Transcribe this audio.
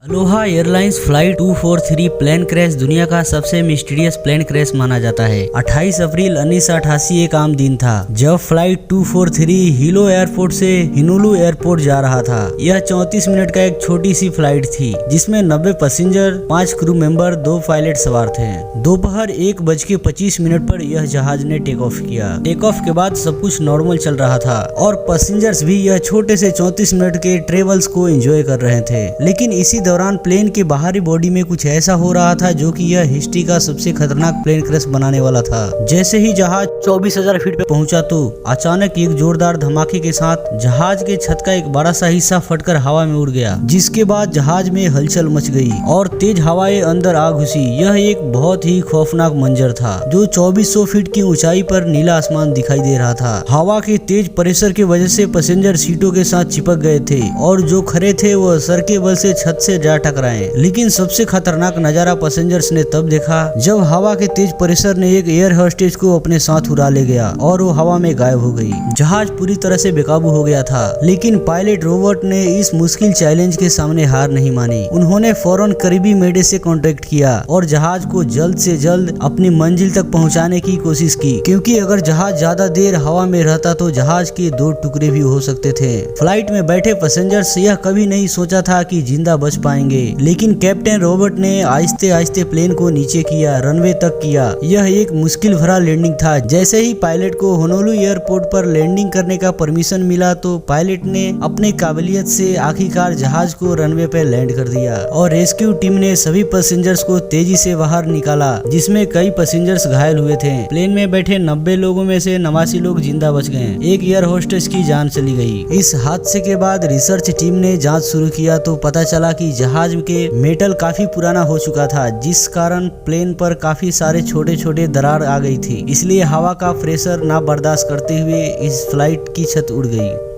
Aloha airlines flight 243 plane crash दुनिया का सबसे मिस्टीरियस प्लेन क्रैश माना जाता है। 28 अप्रैल 1988 एक आम दिन था जब फ्लाइट 243 हीलो एयरपोर्ट से हिनुलु एयरपोर्ट जा रहा था। यह 34 मिनट का एक छोटी सी फ्लाइट थी जिसमें 90 पैसेंजर, 5 क्रू मेंबर, 2 पायलट सवार थे। दोपहर 1:25 पर यह जहाज ने टेक ऑफ किया। टेक ऑफ के बाद सब कुछ नॉर्मल चल रहा था और पैसेंजर्स भी यह छोटे से 34 मिनट के ट्रेवल्स को एंजॉय कर रहे थे। लेकिन इसी दौरान प्लेन के बाहरी बॉडी में कुछ ऐसा हो रहा था जो कि यह हिस्ट्री का सबसे खतरनाक प्लेन क्रैश बनाने वाला था। जैसे ही जहाज 24,000 फीट पे पहुंचा तो अचानक एक जोरदार धमाके के साथ जहाज के छत का एक बड़ा सा हिस्सा फटकर हवा में उड़ गया, जिसके बाद जहाज में हलचल मच गई और तेज हवाएं अंदर आ घुसी। यह एक बहुत ही खौफनाक मंजर था जो 2400 फीट की ऊंचाई पर नीला आसमान दिखाई दे रहा था। हवा के तेज प्रेशर की वजह से पैसेंजर सीटों के साथ चिपक गए थे और जो खड़े थे वह सर के बल से छत से जा टकराए। लेकिन सबसे खतरनाक नजारा पैसेंजर्स ने तब देखा जब हवा के तेज प्रेशर ने एक एयर होस्टेज को अपने साथ उड़ा ले गया और वो हवा में गायब हो गई। जहाज पूरी तरह से बेकाबू हो गया था, लेकिन पायलट रॉबर्ट ने इस मुश्किल चैलेंज के सामने हार नहीं मानी। उन्होंने फौरन करीबी मेडे से कांटेक्ट किया और जहाज को जल्द से जल्द अपनी मंजिल तक पहुंचाने की कोशिश की, क्योंकि अगर जहाज ज्यादा देर हवा में रहता तो जहाज के 2 टुकड़े भी हो सकते थे। फ्लाइट में बैठे पैसेंजर्स यह कभी नहीं सोचा था कि जिंदा बच पाएंगे, लेकिन कैप्टन रॉबर्ट ने आहिस्ते आहिस्ते प्लेन को नीचे किया, रनवे तक किया। यह एक मुश्किल भरा लैंडिंग था। जैसे ही पायलट को होनोलुलु एयरपोर्ट पर लैंडिंग करने का परमिशन मिला तो पायलट ने अपने काबिलियत से आखिरकार जहाज को रनवे पे लैंड कर दिया और रेस्क्यू टीम ने सभी पैसेंजर्स को तेजी से बाहर निकाला, जिसमें कई पैसेंजर्स घायल हुए थे। प्लेन में बैठे 90 लोगों में से 89 लोग जिंदा बच गए। एक एयर होस्टेस की जान चली गई। इस हादसे के बाद रिसर्च टीम ने जांच शुरू किया तो पता चला कि जहाज के मेटल काफी पुराना हो चुका था, जिस कारण प्लेन पर काफी सारे छोटे छोटे दरार आ गई थी। इसलिए हवा का प्रेशर ना बर्दाश्त करते हुए इस फ्लाइट की छत उड़ गई।